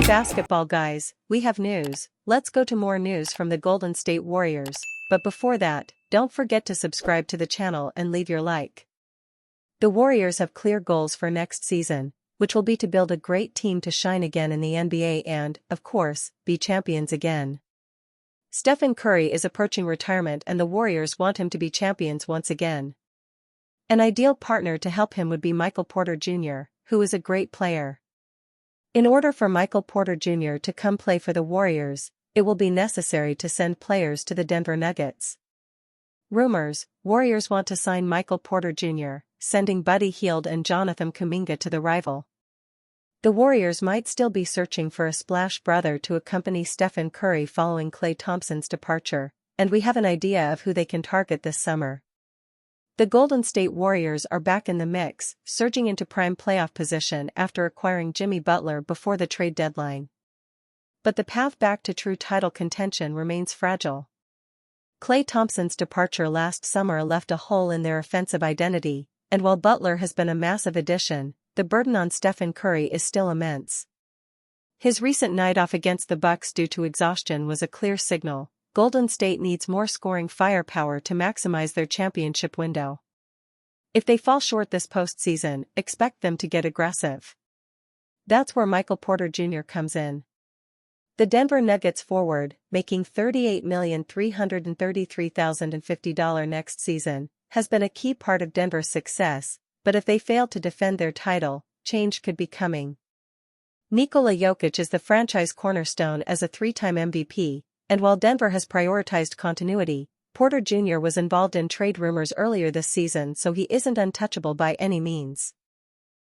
basketball guys, we have news. Let's go to more news from the Golden State Warriors, but before that, don't forget to subscribe to the channel and leave your like. The Warriors have clear goals for next season, which will be to build a great team to shine again in the NBA and, of course, be champions again. Stephen Curry is approaching retirement and the Warriors want him to be champions once again. An ideal partner to help him would be Michael Porter Jr., who is a great player. In order for Michael Porter Jr. to come play for the Warriors, it will be necessary to send players to the Denver Nuggets. Rumors: Warriors want to sign Michael Porter Jr., sending Buddy Hield and Jonathan Kuminga to the rival. The Warriors might still be searching for a splash brother to accompany Stephen Curry following Klay Thompson's departure, and we have an idea of who they can target this summer. The Golden State Warriors are back in the mix, surging into prime playoff position after acquiring Jimmy Butler before the trade deadline. But the path back to true title contention remains fragile. Klay Thompson's departure last summer left a hole in their offensive identity, and while Butler has been a massive addition, the burden on Stephen Curry is still immense. His recent night off against the Bucks due to exhaustion was a clear signal. Golden State needs more scoring firepower to maximize their championship window. If they fall short this postseason, expect them to get aggressive. That's where Michael Porter Jr. comes in. The Denver Nuggets forward, making $38,333,050 next season, has been a key part of Denver's success, but if they fail to defend their title, change could be coming. Nikola Jokic is the franchise cornerstone as a three-time MVP, and while Denver has prioritized continuity, Porter Jr. was involved in trade rumors earlier this season, so he isn't untouchable by any means.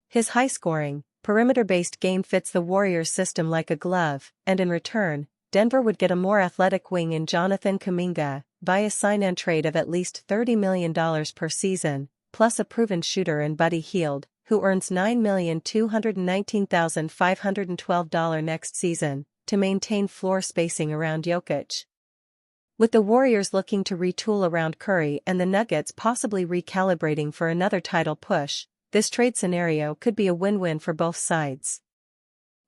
His high-scoring, perimeter-based game fits the Warriors' system like a glove, and in return, Denver would get a more athletic wing in Jonathan Kuminga, via sign-and trade of at least $30 million per season, plus a proven shooter in Buddy Hield, who earns $9,219,512 next season, to maintain floor spacing around Jokic. With the Warriors looking to retool around Curry and the Nuggets possibly recalibrating for another title push, this trade scenario could be a win-win for both sides.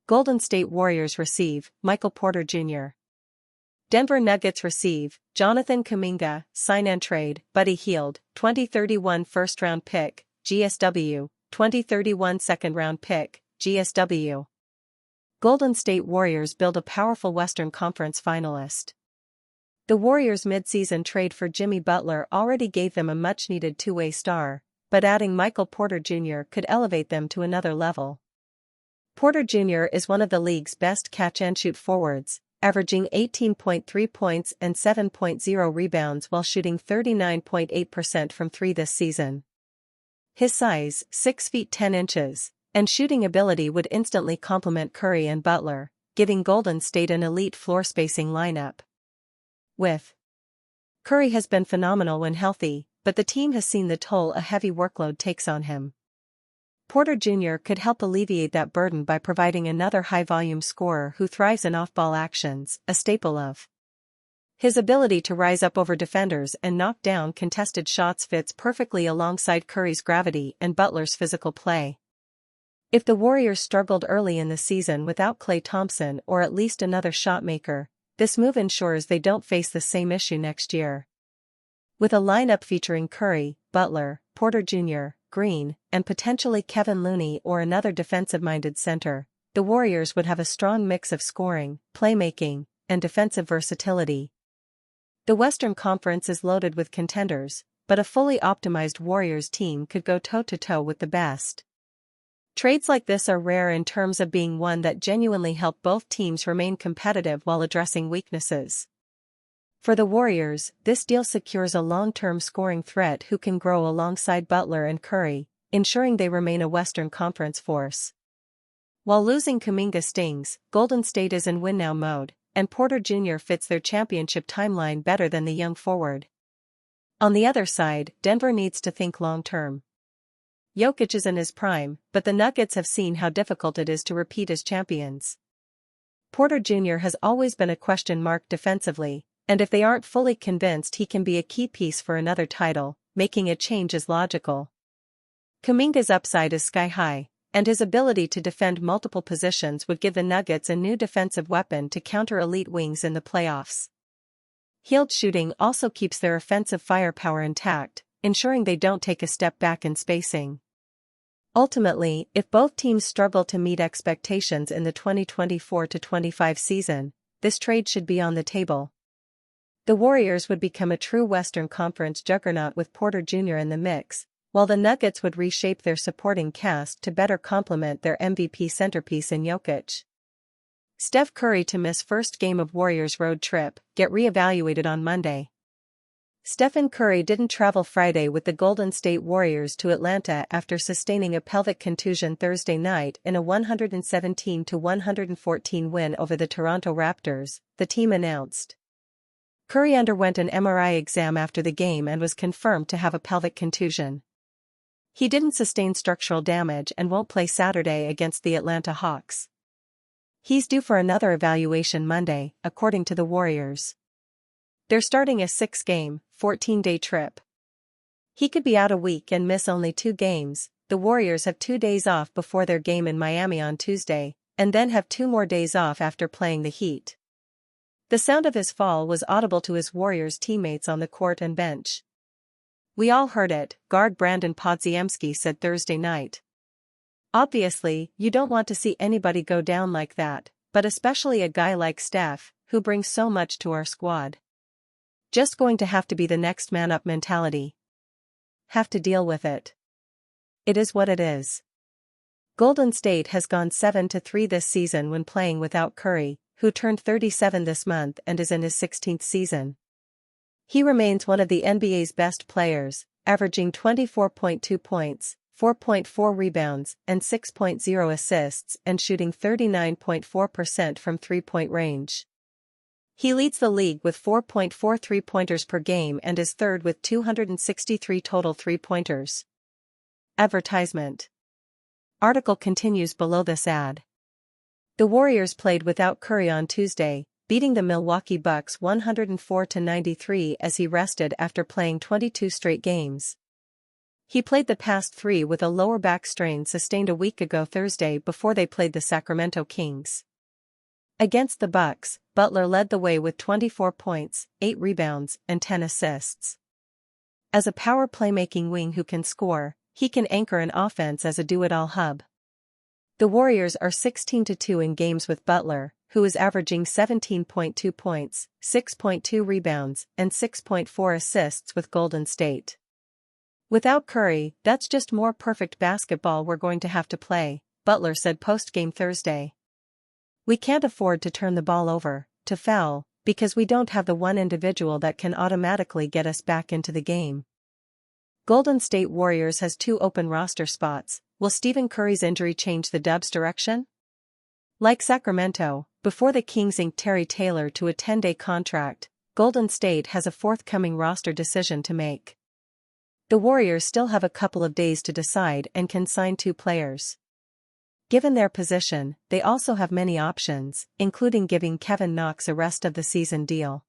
Golden State Warriors receive Michael Porter Jr. Denver Nuggets receive Jonathan Kuminga, sign-and trade, Buddy Hield, 2031 first-round pick, GSW, 2031 second-round pick, GSW. Golden State Warriors build a powerful Western Conference finalist. The Warriors' mid-season trade for Jimmy Butler already gave them a much-needed two-way star, but adding Michael Porter Jr. could elevate them to another level. Porter Jr. is one of the league's best catch-and-shoot forwards, averaging 18.3 points and 7.0 rebounds while shooting 39.8% from three this season. His size, 6 feet 10 inches, and shooting ability would instantly complement Curry and Butler, giving Golden State an elite floor spacing lineup. With Curry has been phenomenal when healthy, but the team has seen the toll a heavy workload takes on him. Porter Jr. could help alleviate that burden by providing another high-volume scorer who thrives in off-ball actions, a staple of his ability to rise up over defenders and knock down contested shots fits perfectly alongside Curry's gravity and Butler's physical play. If the Warriors struggled early in the season without Klay Thompson or at least another shot maker, this move ensures they don't face the same issue next year. With a lineup featuring Curry, Butler, Porter Jr., Green, and potentially Kevin Looney or another defensive-minded center, the Warriors would have a strong mix of scoring, playmaking, and defensive versatility. The Western Conference is loaded with contenders, but a fully optimized Warriors team could go toe-to-toe with the best. Trades like this are rare in terms of being one that genuinely help both teams remain competitive while addressing weaknesses. For the Warriors, this deal secures a long-term scoring threat who can grow alongside Butler and Curry, ensuring they remain a Western Conference force. While losing Kuminga stings, Golden State is in win-now mode, and Porter Jr. fits their championship timeline better than the young forward. On the other side, Denver needs to think long-term. Jokic is in his prime, but the Nuggets have seen how difficult it is to repeat as champions. Porter Jr. has always been a question mark defensively, and if they aren't fully convinced he can be a key piece for another title, making a change is logical. Kuminga's upside is sky-high, and his ability to defend multiple positions would give the Nuggets a new defensive weapon to counter elite wings in the playoffs. Healed shooting also keeps their offensive firepower intact, ensuring they don't take a step back in spacing. Ultimately, if both teams struggle to meet expectations in the 2024-25 season, this trade should be on the table. The Warriors would become a true Western Conference juggernaut with Porter Jr. in the mix, while the Nuggets would reshape their supporting cast to better complement their MVP centerpiece in Jokic. Steph Curry to miss first game of Warriors road trip, get reevaluated on Monday. Stephen Curry didn't travel Friday with the Golden State Warriors to Atlanta after sustaining a pelvic contusion Thursday night in a 117-114 win over the Toronto Raptors, the team announced. Curry underwent an MRI exam after the game and was confirmed to have a pelvic contusion. He didn't sustain structural damage and won't play Saturday against the Atlanta Hawks. He's due for another evaluation Monday, according to the Warriors. They're starting a 6-game, 14-day trip. He could be out a week and miss only 2 games. The Warriors have 2 days off before their game in Miami on Tuesday, and then have 2 more days off after playing the Heat. The sound of his fall was audible to his Warriors teammates on the court and bench. "We all heard it," guard Brandon Podziemski said Thursday night. "Obviously, you don't want to see anybody go down like that, but especially a guy like Steph, who brings so much to our squad. Just going to have to be the next man up mentality. Have to deal with it. It is what it is." Golden State has gone 7-3 this season when playing without Curry, who turned 37 this month and is in his 16th season. He remains one of the NBA's best players, averaging 24.2 points, 4.4 rebounds, and 6.0 assists and shooting 39.4% from three-point range. He leads the league with 4.4 three-pointers per game and is third with 263 total three-pointers. Advertisement. Article continues below this ad. The Warriors played without Curry on Tuesday, beating the Milwaukee Bucks 104-93 as he rested after playing 22 straight games. He played the past 3 with a lower back strain sustained a week ago Thursday before they played the Sacramento Kings. Against the Bucks, Butler led the way with 24 points, 8 rebounds, and 10 assists. As a power playmaking wing who can score, he can anchor an offense as a do-it-all hub. The Warriors are 16-2 in games with Butler, who is averaging 17.2 points, 6.2 rebounds, and 6.4 assists with Golden State. "Without Curry, that's just more perfect basketball we're going to have to play," Butler said post-game Thursday. "We can't afford to turn the ball over, to foul, because we don't have the one individual that can automatically get us back into the game." Golden State Warriors has 2 open roster spots. Will Stephen Curry's injury change the Dubs' direction? Like Sacramento, before the Kings inked Terry Taylor to a 10-day contract, Golden State has a forthcoming roster decision to make. The Warriors still have a couple of days to decide and can sign 2 players. Given their position, they also have many options, including giving Kevin Knox a rest-of-the-season deal.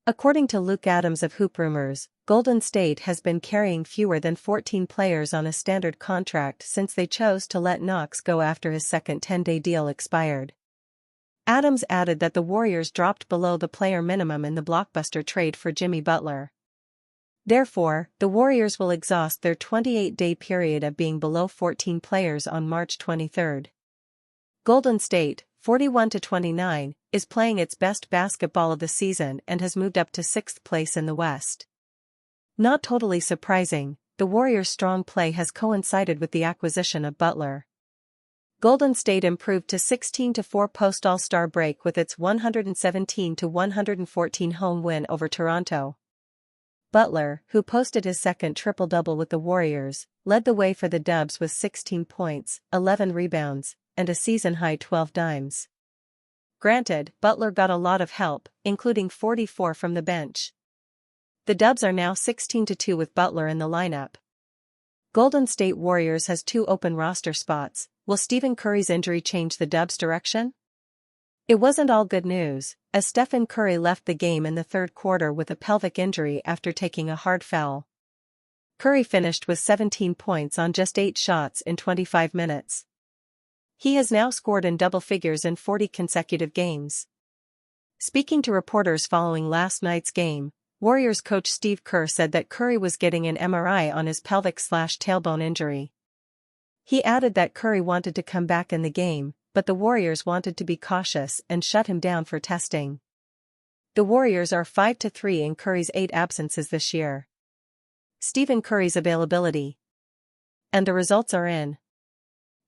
According to Luke Adams of Hoop Rumors, Golden State has been carrying fewer than 14 players on a standard contract since they chose to let Knox go after his second 10-day deal expired. Adams added that the Warriors dropped below the player minimum in the blockbuster trade for Jimmy Butler. Therefore, the Warriors will exhaust their 28-day period of being below 14 players on March 23. Golden State, 41-29, is playing its best basketball of the season and has moved up to 6th place in the West. Not totally surprising, the Warriors' strong play has coincided with the acquisition of Butler. Golden State improved to 16-4 post-All-Star break with its 117-114 home win over Toronto. Butler, who posted his second triple-double with the Warriors, led the way for the Dubs with 16 points, 11 rebounds, and a season-high 12 dimes. Granted, Butler got a lot of help, including 44 from the bench. The Dubs are now 16-2 with Butler in the lineup. Golden State Warriors has 2 open roster spots. Will Stephen Curry's injury change the Dubs' direction? It wasn't all good news, as Stephen Curry left the game in the third quarter with a pelvic injury after taking a hard foul. Curry finished with 17 points on just 8 shots in 25 minutes. He has now scored in double figures in 40 consecutive games. Speaking to reporters following last night's game, Warriors coach Steve Kerr said that Curry was getting an MRI on his pelvic/tailbone injury. He added that Curry wanted to come back in the game, but the Warriors wanted to be cautious and shut him down for testing. The Warriors are 5-3 in Curry's 8 absences this year. Stephen Curry's availability. And the results are in.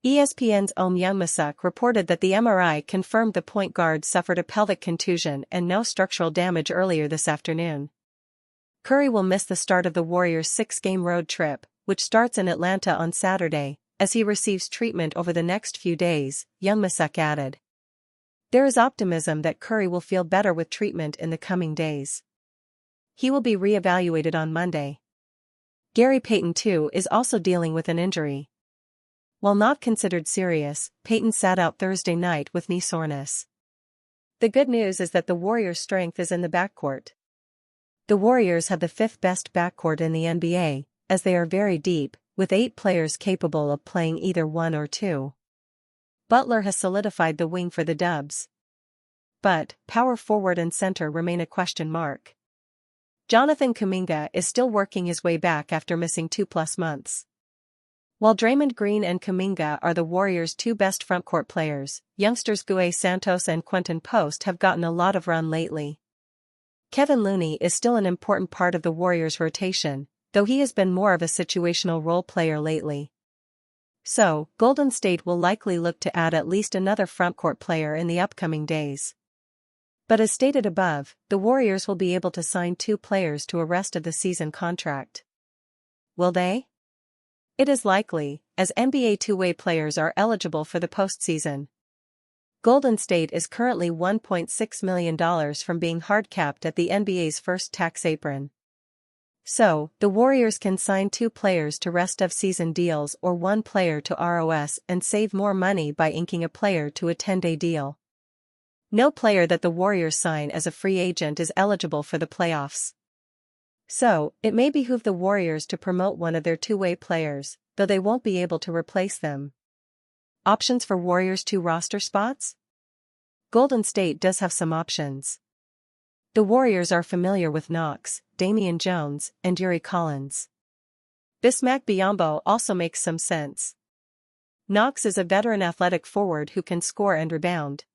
ESPN's Om Youngmisuk reported that the MRI confirmed the point guard suffered a pelvic contusion and no structural damage earlier this afternoon. Curry will miss the start of the Warriors' 6-game road trip, which starts in Atlanta on Saturday, as he receives treatment over the next few days, Youngmisuk added. There is optimism that Curry will feel better with treatment in the coming days. He will be re-evaluated on Monday. Gary Payton too is also dealing with an injury. While not considered serious, Payton sat out Thursday night with knee soreness. The good news is that the Warriors' strength is in the backcourt. The Warriors have the 5th best backcourt in the NBA, as they are very deep, with 8 players capable of playing either 1 or 2. Butler has solidified the wing for the Dubs. But power forward and center remain a question mark. Jonathan Kuminga is still working his way back after missing 2+ months. While Draymond Green and Kuminga are the Warriors' 2 best frontcourt players, youngsters Gue Santos and Quentin Post have gotten a lot of run lately. Kevin Looney is still an important part of the Warriors' rotation, though he has been more of a situational role player lately. So, Golden State will likely look to add at least another frontcourt player in the upcoming days. But as stated above, the Warriors will be able to sign 2 players to a rest-of-the-season contract. Will they? It is likely, as NBA two-way players are eligible for the postseason. Golden State is currently $1.6 million from being hard-capped at the NBA's first tax apron. So, the Warriors can sign 2 players to rest-of-season deals or 1 player to ROS and save more money by inking a player to a 10-day deal. No player that the Warriors sign as a free agent is eligible for the playoffs. So, it may behoove the Warriors to promote one of their two-way players, though they won't be able to replace them. Options for Warriors' 2 roster spots? Golden State does have some options. The Warriors are familiar with Knox, Damian Jones, and Yuri Collins. Bismack Biyombo also makes some sense. Knox is a veteran athletic forward who can score and rebound.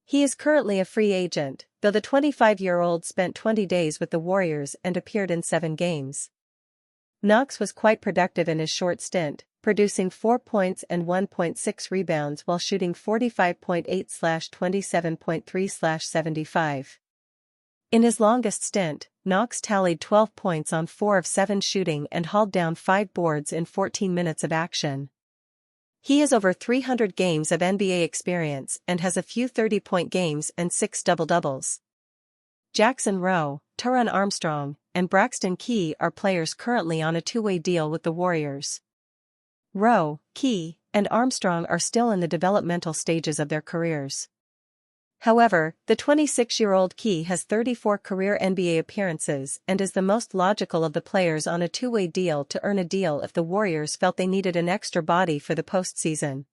He is currently a free agent, though the 25-year-old spent 20 days with the Warriors and appeared in 7 games. Knox was quite productive in his short stint, producing 4 points and 1.6 rebounds while shooting 45.8/27.3/75. In his longest stint, Knox tallied 12 points on 4 of 7 shooting and hauled down 5 boards in 14 minutes of action. He has over 300 games of NBA experience and has a few 30-point games and 6 double-doubles. Jackson Rowe, Taron Armstrong, and Braxton Key are players currently on a two-way deal with the Warriors. Rowe, Key, and Armstrong are still in the developmental stages of their careers. However, the 26-year-old Key has 34 career NBA appearances and is the most logical of the players on a two-way deal to earn a deal if the Warriors felt they needed an extra body for the postseason.